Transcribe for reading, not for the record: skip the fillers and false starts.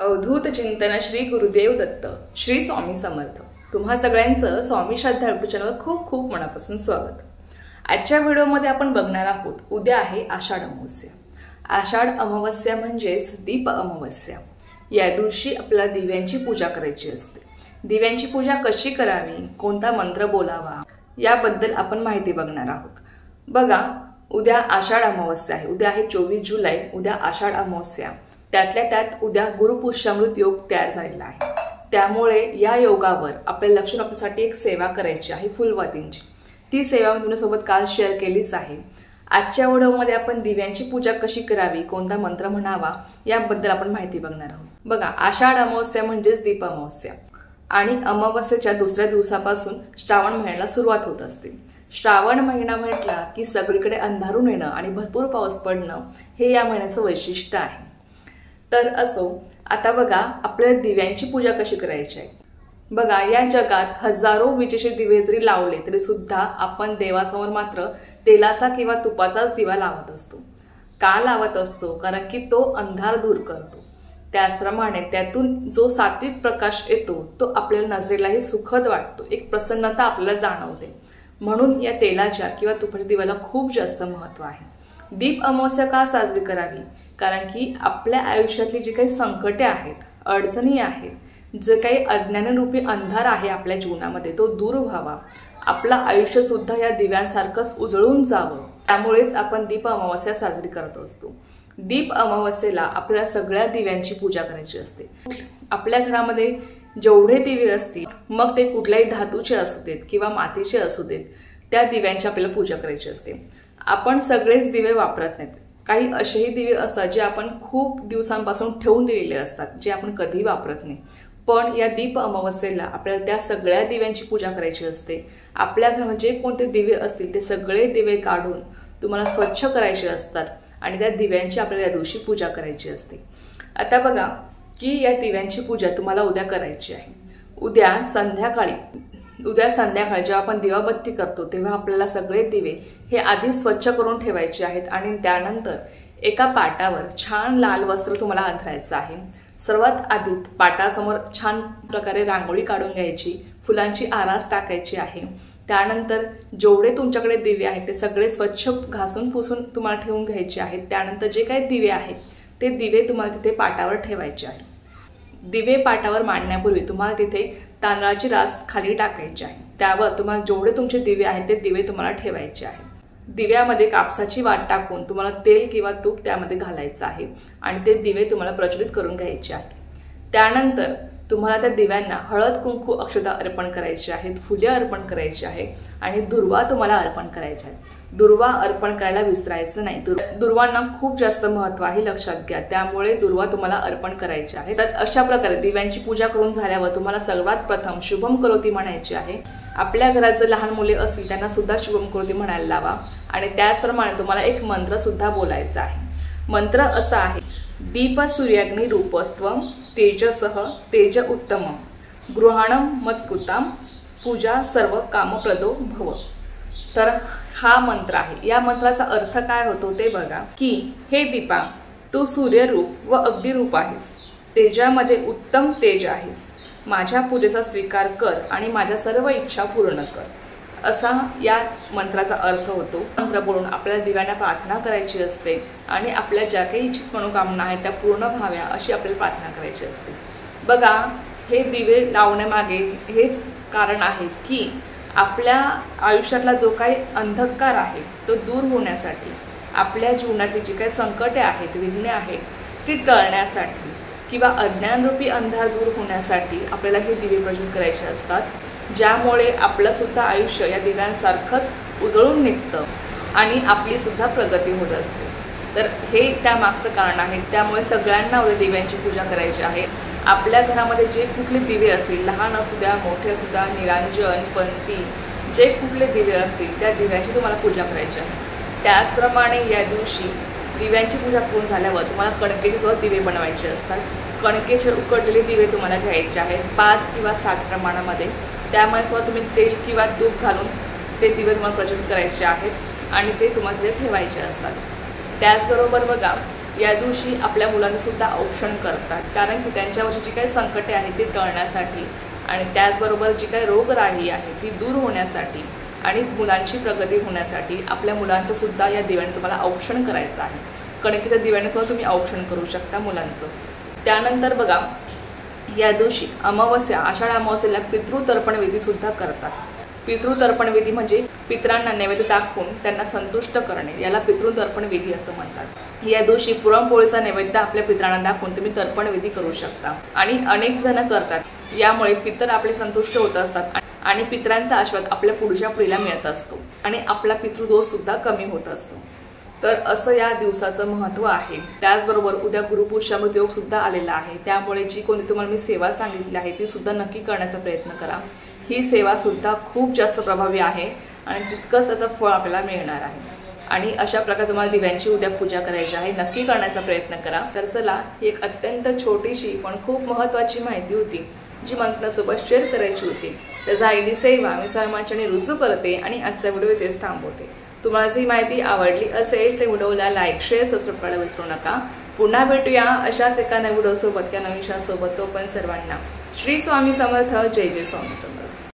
अवधूत चिंतन श्री गुरुदेव दत्त श्री स्वामी समर्थ। तुम्हा सगळ्यांचं स्वामी श्रद्धा यूट्यूब चॅनलवर खूप खूप मनापासून स्वागत। आजच्या व्हिडिओमध्ये आपण बघणार आहोत उद्या आहे आषाढ अमावस्या। आषाढ अमावस्या म्हणजेच दीप अमावस्या। या दिवशी आपल्याला दिव्यांची पूजा करायची असते। दिव्यांची पूजा कशी करावी, कोणता मंत्र बोलावा याबद्दल आपण माहिती बघणार आहोत। बघा, उद्या आषाढ अमावस्या आहे। उद्या आहे 24 जुलै, उद्या आषाढ अमावस्या। त्यातल्या त्यात उद्या गुरुपुष्यामृत योग तयार झालेला आहे। त्यामुळे या योगावर आपल्याला लक्ष राखण्यासाठी एक सेवा करायची आहे फुलवातींची। ती सेवा मी तुमच्यासोबत काल शेअर केलीच आहे। आजच्या व्हिडिओमध्ये आपण दिव्यांची पूजा कशी करावी, कोणता मंत्र म्हणावा याबद्दल आपण माहिती बघणार आहोत। बघा, आषाढ अमावस्या म्हणजेच दीप अमावस्या आणि अमावस्येच्या दुसऱ्या दिवसापासून श्रावण महिन्याला सुरुवात होत असते। श्रावण महिना म्हटला की सगळीकडे अंधारून येणं आणि भरपूर पाऊस पडणं हे या महिन्याचं वैशिष्ट्य आहे। तर असो, आता बघा आपल्याला दिव्यांची पूजा कशी करायची आहे। बघा, या जगात हजारो विजेचे दिवे जरी लावले तरी सुद्धा आपण देवासमोर मात्र तेलाचा किंवा तुपाचाच दिवा लावत असतो। का लावत असतो? कारण की तो अंधार दूर करतो। त्याचप्रमाणे त्यातून जो सात्विक प्रकाश येतो तो आपल्याला नजरेलाही सुखद वाटतो, एक प्रसन्नता आपल्याला जाणवते। म्हणून या तेलाच्या किंवा तुपाच्या दिव्याला खूप जास्त महत्त्व आहे। दीप अमावस्या का साजरी करावी? कारण की आपल्या आयुष्यातली जी काही संकटे आहेत, अडचणी आहेत, जे काही अज्ञानरूपी अंधार आहे आपल्या जीवनामध्ये तो दूर व्हावा, आपलं आयुष्य सुद्धा या दिव्यांसारखंच उजळून जावं, त्यामुळेच आपण दीप अमावस्या साजरी करत असतो। दीप अमावस्येला आपल्याला सगळ्या दिव्यांची पूजा करायची असते। आपल्या घरामध्ये जेवढे दिवे असतील, मग ते कुठल्याही धातूचे असू देत किंवा मातीचे असू देत, त्या दिव्यांची आपल्याला पूजा करायची असते। आपण सगळेच दिवे वापरत नाहीत। काही असेही दिवे असतात जे आपण खूप दिवसांपासून ठेवून दिलेले असतात, जे आपण कधी वापरत नाही। पण या दीप अमावस्येला आपल्याला त्या सगळ्या दिव्यांची पूजा करायची असते। आपल्या घरात जे कोणते दिवे असतील ते सगळे दिवे काढून तुम्हाला स्वच्छ करायचे असतात आणि त्या दिव्यांची आपल्याला या दिवशी पूजा करायची असते। आता बघा की या दिव्यांची पूजा तुम्हाला उद्या करायची आहे। उद्या संध्याकाळी जेव्हा आपण दिवाबत्ती करतो तेव्हा आपल्याला सगळे दिवे हे आधी स्वच्छ करून ठेवायचे आहेत आणि त्यानंतर एका पाटावर छान लाल वस्त्र तुम्हाला अंथरायचं आहे। सर्वात आधी पाटासमोर छान प्रकारे रांगोळी काढून घ्यायची, फुलांची आरास टाकायची आहे। त्यानंतर जेवढे तुमच्याकडे दिवे आहेत ते सगळे स्वच्छ घासून पुसून तुम्हाला ठेवून घ्यायचे आहेत। त्यानंतर जे काही दिवे आहेत ते दिवे तुम्हाला तिथे पाटावर ठेवायचे आहे। दिवे पाटावर मांडण्यापूर्वी तुम्हाला तिथे तांदळाची रास खाली टाकायची आहे। त्यावर तुम्हाला जेवढे तुमचे दिवे आहेत ते दिवे तुम्हाला ठेवायचे आहे। दिव्यामध्ये कापसाची वात टाकून तुम्हाला तेल किंवा तूप त्यामध्ये घालायचं आहे आणि ते दिवे तुम्हाला प्रज्वलित करून घ्यायचे आहे। त्यानंतर तुम्हाला त्या दिव्यांना हळद कुंकू अक्षता अर्पण करायचे आहेत, फुले अर्पण करायची आहे आणि दुर्वा तुम्हाला अर्पण करायचे आहे। दुर्वा अर्पण करायला विसरायचं नाही। दुर्वांना खूप जास्त महत्त्व आहे, लक्षात घ्या। त्यामुळे दुर्वा तुम्हाला अर्पण करायची आहे। तर अशा प्रकारे दिव्यांची पूजा करून झाल्यावर तुम्हाला सर्वात प्रथम शुभम करोती म्हणायची आहे। आपल्या घरात जर लहान मुले असतील त्यांना सुद्धा शुभम करोती म्हणायला लावा आणि त्याचप्रमाणे तुम्हाला एक मंत्र सुद्धा बोलायचा आहे। मंत्र असा आहे, दीप सूर्याग्नी रूपस्त्वं तेजसः तेज उत्तमं गृहाणं मत्कृतां पूजा सर्व कामप्रदो भव। तर हा मंत्र आहे। या मंत्राचा अर्थ काय होतो ते बघा की हे दीपा, तू सूर्यरूप व अग्निरूप आहेस, तेजामध्ये उत्तम तेज आहेस। माझ्या पूजेचा स्वीकार कर आणि माझ्या सर्व इच्छा पूर्ण कर, असा या मंत्राचा अर्थ होतो। मंत्र बोलून आपल्याला दिव्यांना प्रार्थना करायची असते आणि आपल्या ज्या काही इच्छित मनोकामना आहेत त्या पूर्ण व्हाव्या अशी आपल्याला प्रार्थना करायची असते। बघा, हे दिवे लावण्यामागे हेच कारण आहे की आपल्या आयुष्यातला जो काही अंधकार आहे तो दूर होण्यासाठी, आपल्या जीवनातली जी काही संकटे आहेत, विघ्ने आहेत ती टळण्यासाठी किंवा अज्ञानरूपी अंधार दूर होण्यासाठी आपल्याला हे दिवे प्रज्वलित करायचे असतात, ज्यामुळे आपलं सुद्धा आयुष्य या दिव्यांसारखंच उजळून निघतं आणि आपली सुद्धा प्रगती होत असते। तर हे त्यामागचं कारण आहे। त्यामुळे सगळ्यांना उद्या दिव्यांची पूजा करायची आहे। आपल्या घरामध्ये जे कुठले दिवे असतील, लहान असू द्या मोठे असू द्या, निरांजन, पंथी, जे कुठले दिवे असतील त्या दिव्यांची तुम्हाला पूजा करायची आहे। त्याचप्रमाणे या दिवशी दिव्यांची पूजा करून झाल्यावर तुम्हाला कणकेचे सुद्धा दिवे बनवायचे असतात। कणकेचे उकडलेले दिवे तुम्हाला घ्यायचे आहेत 5 किंवा 7 प्रमाणामध्ये। त्यामुळे सुद्धा तुम्ही तेल किंवा तूप घालून ते दिवे तुम्हाला प्रज्वलित करायचे आहेत आणि ते तुम्हाला तिथे ठेवायचे असतात। त्याचबरोबर बघा, या दिवशी आपल्या मुलांचं सुद्धा औक्षण करतात, कारण की त्यांच्यावरची जी काही संकटे आहेत ती टळण्यासाठी आणि त्याचबरोबर जी काही रोगराई आहे ती दूर होण्यासाठी आणि मुलांची प्रगती होण्यासाठी आपल्या मुलांचं सुद्धा या दिव्याने तुम्हाला औक्षण करायचं आहे। कणकीच्या दिव्याने सुद्धा तुम्ही औक्षण करू शकता मुलांचं। त्यानंतर बघा, या दिवशी अमावस्या, आषाढ अमावस्येला पितृतर्पण विधी सुद्धा करतात। पितृतर्पण विधी म्हणजे पितरांना नैवेद्य दाखवून त्यांना संतुष्ट करणे, याला पितृतर्पण विधी असं म्हणतात। या दिवशी पुरणपोळीचा नैवेद्य आपल्या पितरांना दाखवून तुम्ही तर्पण विधी करू शकता आणि अनेक जण करतात। यामुळे पितर आपले संतुष्ट होत असतात आणि पितरांचा आशीर्वाद आपल्या पुढच्या पिढीला मिळत असतो आणि आपला पितृदोष सुद्धा कमी होत असतो। तर असं या दिवसाचं महत्त्व आहे। त्याचबरोबर उद्या गुरुपुष्यामृत योग सुद्धा आलेला आहे, त्यामुळे जी कोणी तुम्हाला मी सेवा सांगितली आहे ती सुद्धा नक्की करण्याचा प्रयत्न करा। ही सेवा सुद्धा खूप जास्त प्रभावी आहे आणि तितकंच त्याचं फळ आपल्याला मिळणार आहे। आणि अशा प्रकारे तुम्हाला दिव्यांची उद्या पूजा करायची आहे, नक्की करण्याचा प्रयत्न करा। तर चला, ही एक अत्यंत छोटीशी पण खूप महत्त्वाची माहिती होती जी मंत्रासोबत शेअर करायची होती। त्याचा आईडी सेवा मी सर्वांच्याने रुजू करते आणि आजचा व्हिडिओ इथेच थांबवते। तुम्हाला ही माहिती आवडली असेल तर व्हिडिओला लाईक, शेअर, सबस्क्राईब करायला विसरू नका। पुन्हा भेटूया अशाच एका नवीन व्हिडिओ सोबत किंवा नवीन सोबत। तोपर्यंत सर्वांना श्री स्वामी समर्थ, जय जय स्वामी समर्थ।